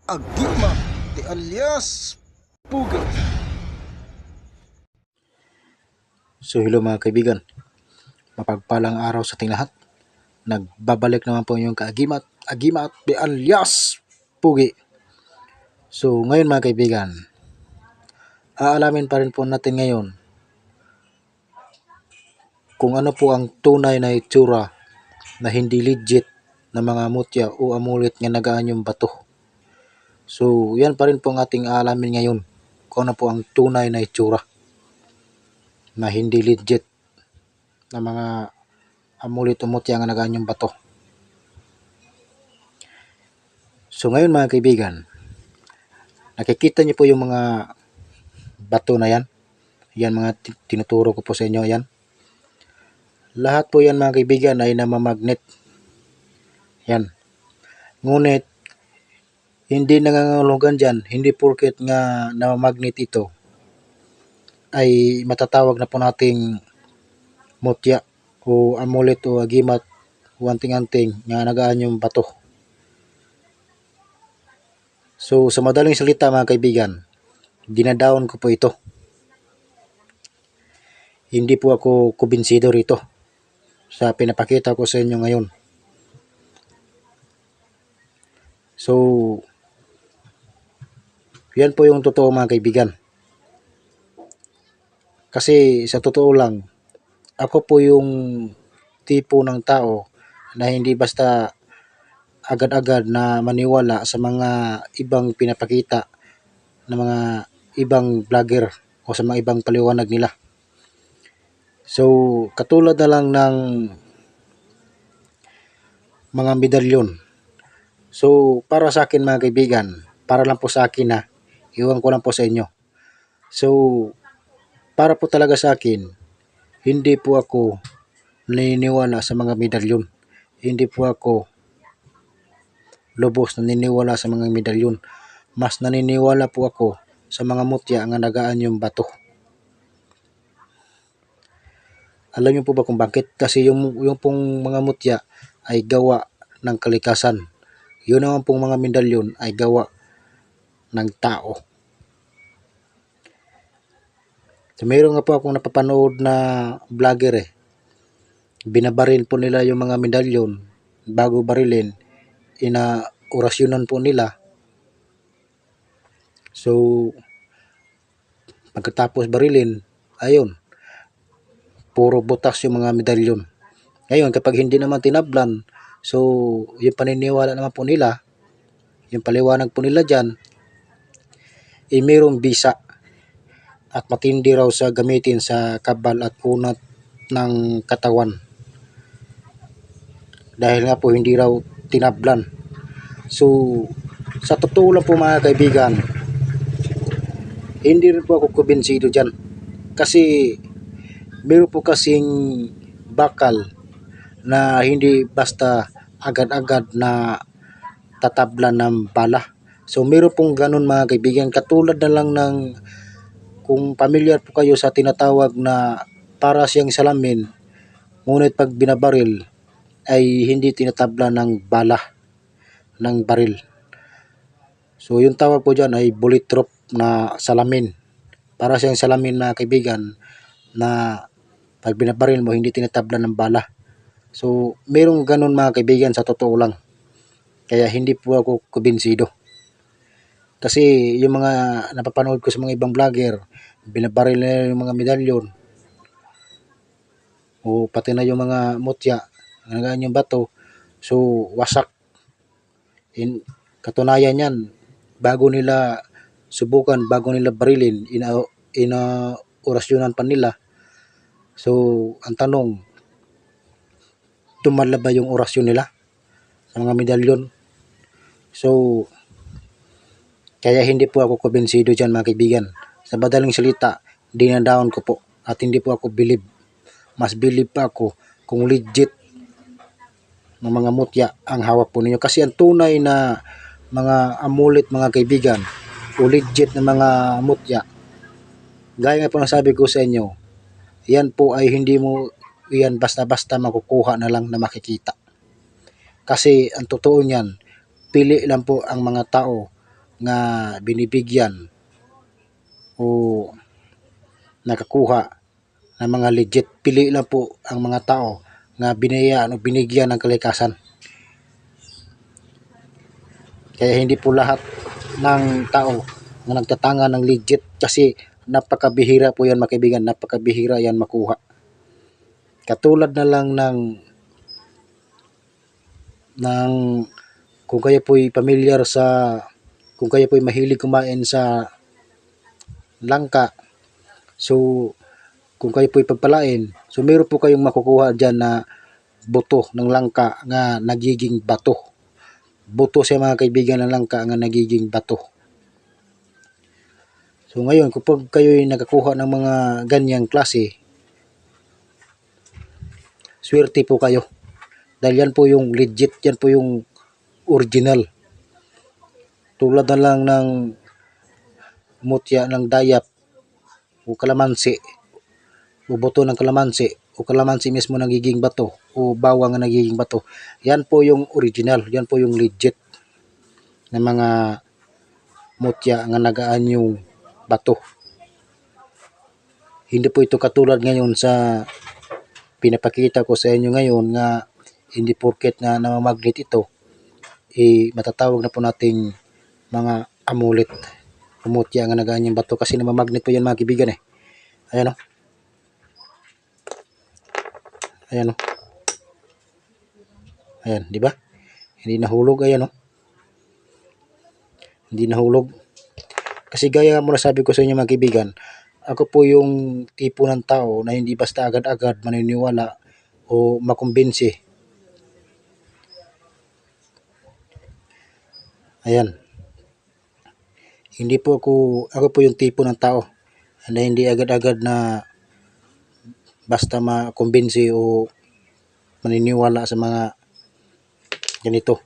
Agima de alias Pugi. So hello mga kaibigan, mapagpalang araw sa ating lahat. Nagbabalik naman po yung Agimat de alias Pugi. So ngayon mga kaibigan, aalamin pa rin po natin ngayon kung ano po ang tunay na itsura na hindi legit na mga mutya o amulet nga nagaan yung bato. So yan pa rin po ang ating aalamin ngayon, kung ano po ang tunay na itsura na hindi legit na mga amulet o mutya nga nagaan yung bato. So ngayon mga kaibigan, nakikita niyo po yung mga bato na yan. Yan mga tinuturo ko po sa inyo yan. Lahat po yan mga kaibigan ay namamagnet. Yan. Ngunit, hindi nangangahulugan dyan, hindi porket nga namamagnet ito, ay matatawag na po nating mutya o amulet o agimat o anting-anting nga nagaan yung bato. So, sa madaling salita mga kaibigan, dinadaon ko po ito. Hindi po ako kumbinsido rito sa pinapakita ko sa inyo ngayon. So, yan po yung totoo mga kaibigan. Kasi sa totoo lang, ako po yung tipo ng tao na hindi basta agad-agad na maniwala sa mga ibang pinapakita ng mga ibang vlogger o sa mga ibang paliwanag nila. So, katulad na lang ng mga medalyon. So, para sa akin mga kaibigan, para lang po sa akin ha, iwan ko lang po sa inyo. So, para po talaga sa akin, hindi po ako naniniwala sa mga medalyon. Hindi po ako lubos naniniwala sa mga medalyon. Mas naniniwala po ako sa mga mutya nga nagaan yung bato. Alam niyo po ba kung bakit? Kasi yung pong mga mutya ay gawa ng kalikasan. Yun naman pong mga medalyon ay gawa ng tao. So, mayroon nga po akong napapanood na vlogger Binabaril po nila yung mga medalyon bago barilin. Orasyonan po nila. So, pagkatapos barilin, ayun, puro butas yung mga medalyon. Ngayon, kapag hindi naman tinablan, so, yung paniniwala naman po nila, yung paliwanag po nila dyan, mayroong bisa at matindi raw sa gamitin sa kabal at unat ng katawan. Dahil nga po hindi raw tinablan. So, sa totoo lang po mga kaibigan, hindi rin po ako kumbinsido dyan. Kasi meron po kasing bakal na hindi basta agad-agad na tatablan ng bala. So meron pong ganun mga kaibigan. Katulad na lang ng kung familiar po kayo sa tinatawag na para siyang salamin, ngunit pag binabaril ay hindi tinatablan ng bala ng baril. So yung tawag po dyan ay bulletproof na salamin. Para siyang salamin mga kaibigan na pag binabaril mo hindi tinatablan ng bala. So merong ganun mga kaibigan sa totoo lang. Kaya hindi po ako kumbinsido. Kasi yung mga napapanood ko sa mga ibang vlogger, binabaril nila yung mga medalyon o pati na yung mga mutya, yung bato, so wasak. Katunayan yan, bago nila subukan, bago nila barilin, orasyonan pa nila. So, ang tanong, tumala ba yung orasyon nila sa mga medalyon? So, kaya hindi po ako kumbinsido dyan mga kaibigan. Sa madaling salita, dinadaon ko po at hindi po ako believe. Mas believe pa ako kung legit ng mga mutya ang hawak po ninyo. Kasi ang tunay na mga amulet mga kaibigan o legit na mga mutya, gaya nga po nasabi ko sa inyo, yan po ay hindi mo yan basta-basta makukuha na lang na makikita. Kasi ang totoo niyan, pili lang po ang mga tao nga binibigyan o nakakuha ng mga legit. Pili lang po ang mga tao nga binayaan o binigyan ng kalikasan. Kaya hindi po lahat ng tao na nagtatanga ng legit, kasi napakabihira po yan mga kaibigan, napakabihira yan makuha. Katulad na lang ng kung kayo po'y pamilyar sa, kung kayo po'y mahilig kumain sa langka, so kung kayo po'y pagpalain, so meron po kayong makukuha dyan na buto ng langka nga nagiging bato. Buto siya mga kaibigan ng langka nga nagiging bato. So ngayon, kapag kayo'y nakakuha ng mga ganyang klase, swerte po kayo. Dahil yan po yung legit, yan po yung original. Tulad na lang ng mutya ng dayap o kalamansi, o buto ng kalamansi, o kalamansi mismo nagiging bato, o bawang na nagiging bato. Yan po yung original, yan po yung legit na mga mutya nga nagaan yung bato. Hindi po ito katulad ngayon sa pinapakita ko sa inyo ngayon nga hindi porket na namamagnet ito, matatawag na po nating mga amulet. Mutya nga nagaan yung bato kasi namamagnet po yan mga kaibigan eh. Ayan o. Ayan o. Ayan, di ba? Hindi nahulog, ayan o. Hindi nahulog. Kasi gaya mo na sabi ko sa inyo mga kaibigan, ako po yung tipo ng tao na hindi basta agad-agad maniniwala o makumbinsi. Ayan. Hindi po ako po yung tipo ng tao na hindi agad-agad na basta makumbinsi o maniniwala sa mga ganito.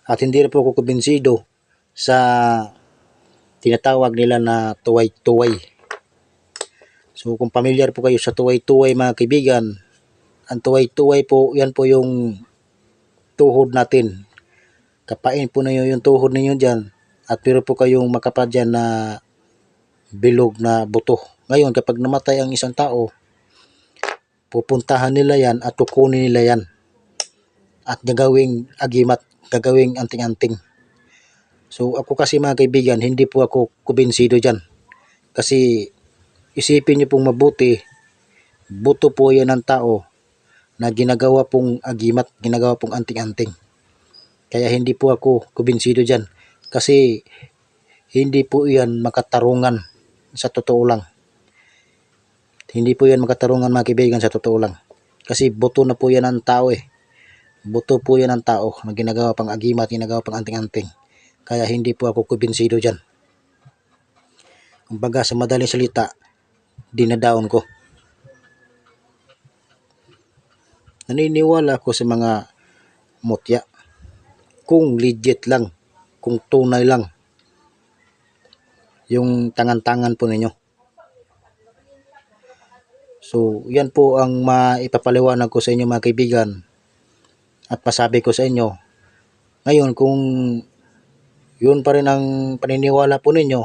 At hindi rin po ako kumbinsido sa tinatawag nila na tuway-tuway. So kung familiar po kayo sa tuway-tuway mga kaibigan, ang tuway-tuway po, yan po yung tuhod natin. Kapain po ninyo yung tuhod ninyo dyan at meron po kayong makapa dyan na bilog na buto. Ngayon kapag namatay ang isang tao, pupuntahan nila yan at kukunin nila yan at gagawing agimat, gagawing anting-anting. So ako kasi mga kaibigan, hindi po ako kumbinsido dyan. Kasi isipin niyo pong mabuti, buto po yan ng tao na ginagawa pong agimat, ginagawa pong anting-anting. Kaya hindi po ako kumbinsido dyan. Kasi hindi po yan makatarungan sa totoo lang. Hindi po yan makatarungan mga kaibigan sa totoo lang. Kasi buto na po yan ng tao eh. Buto po yan ng tao na ginagawa pang agimat, ginagawa pang anting-anting. Kaya hindi po ako kumbinsido dyan. Kumbaga sa madaling salita, dinadaon ko. Naniniwala ako sa mga mutya. Kung legit lang, kung tunay lang yung tangan-tangan po ninyo. So, yan po ang maipapaliwanag ko sa inyo mga kaibigan at masabi ko sa inyo. Ngayon, kung yun pa rin ang paniniwala po ninyo,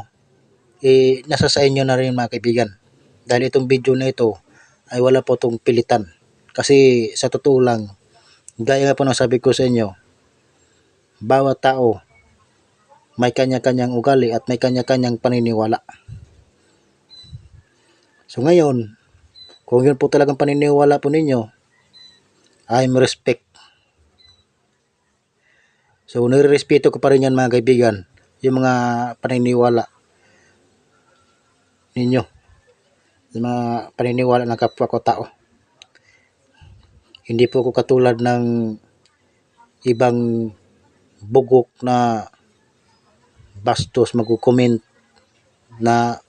nasa sa inyo na rin mga kaibigan. Dahil itong video na ito ay wala po itong pilitan. Kasi sa totoo lang, gaya nga po ng sabi ko sa inyo, bawat tao may kanya-kanyang ugali at may kanya-kanyang paniniwala. So ngayon, kung yun po talagang paniniwala po ninyo, I'm respect. So nirerespeto ko pa rin yan mga kaibigan, yung mga paniniwala ninyo, yung mga paniniwala ng kapwa ko tao. Hindi po ako katulad ng ibang bugok na bastos magko-comment na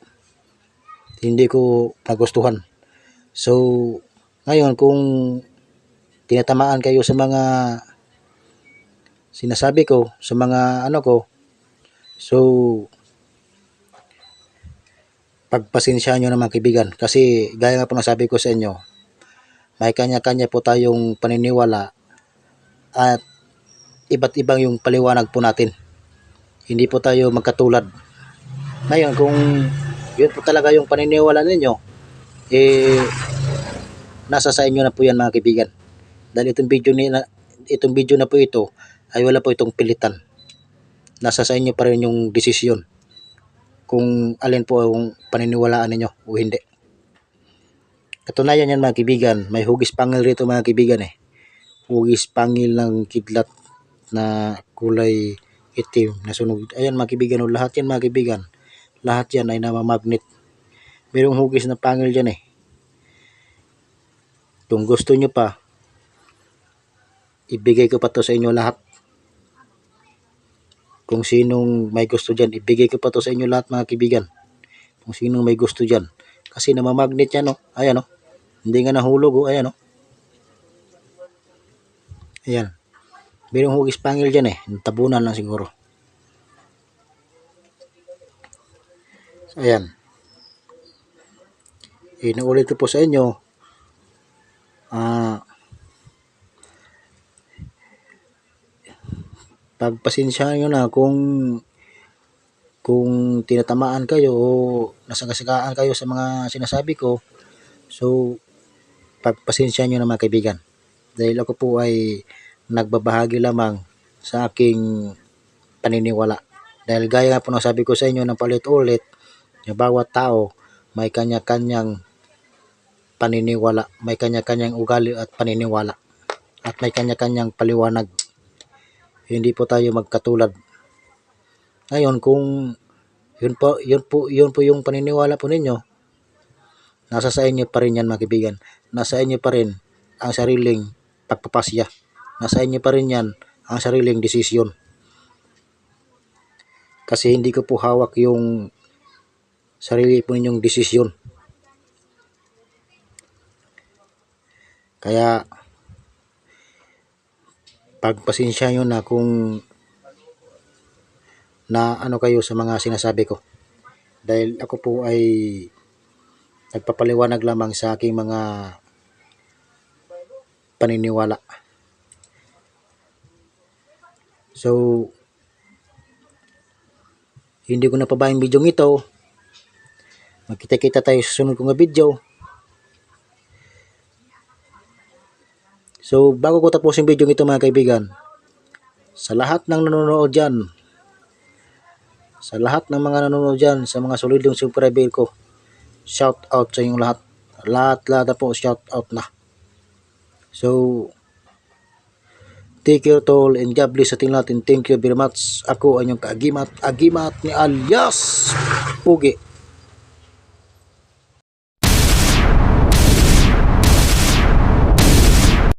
hindi ko nagustuhan. So, ngayon kung tinatamaan kayo sa mga sinasabi ko, sa mga ano ko, so pagpasensyahan nyo naman kaibigan. Kasi gaya nga po nasabi ko sa inyo, may kanya-kanya po tayong paniniwala at iba't ibang yung paliwanag po natin. Hindi po tayo magkatulad. Ngayon, kung yun po talaga yung paniniwala ninyo, nasa sa inyo na po yan mga kaibigan. Dahil itong video na po ito ay wala po itong pilitan. Nasa sa inyo pa rin yung desisyon kung alin po ang paniniwalaan ninyo o hindi. Katunayan yan mga kaibigan, may hugis pangil rito mga kaibigan Hugis pangil ng kidlat na kulay itim na sunog. Ayan mga kaibigan, lahat yan mga kaibigan. Lahat yan ay namamagnet. Mayroong hugis na pangil dyan Kung gusto nyo pa, ibigay ko pa to sa inyo lahat. Kung sinong may gusto dyan, ibigay ko pa to sa inyo lahat mga kaibigan. Kung sinong may gusto dyan. Kasi namamagnet yan Ayan Hindi nga nahulog Ayan Ayan. Mayroong hugis pangil dyan Tabunan lang siguro. Ayan. Inuulit ko po sa inyo. Pagpasensyahan nyo na kung tinatamaan kayo o nasagasaan kayo sa mga sinasabi ko. So, pagpasensyahan nyo na mga kaibigan. Dahil ako po ay nagbabahagi lamang sa aking paniniwala. Dahil gaya nga po ng sabi ko sa inyo ng palit-ulit, yung bawat tao may kanya-kanyang paniniwala, may kanya-kanyang ugali at paniniwala, at may kanya-kanyang paliwanag. Hindi po tayo magkatulad. Ngayon, kung yun po yung paniniwala po ninyo, nasa sa inyo pa rin yan mga kaibigan. Nasa inyo pa rin ang sariling pagpapasya. Nasa inyo pa rin yan ang sariling desisyon. Kasi hindi ko po hawak yung sarili po ninyong desisyon. Kaya pagpasensya nyo na kung na kayo sa mga sinasabi ko. Dahil ako po ay nagpapaliwanag lamang sa aking mga paniniwala. So, hindi ko napabayang video ito. Magkita-kita tayo sa sunod kong video. So, bago ko tapusin video ito mga kaibigan, sa lahat ng nanonood dyan, sa mga solidong subscriber ko, shout out sa inyong lahat. Lahat na po, shout out na. So, take care to all and God bless sa ating natin. Thank you very much. Ako ang inyong kaagimat ni alias Pugi.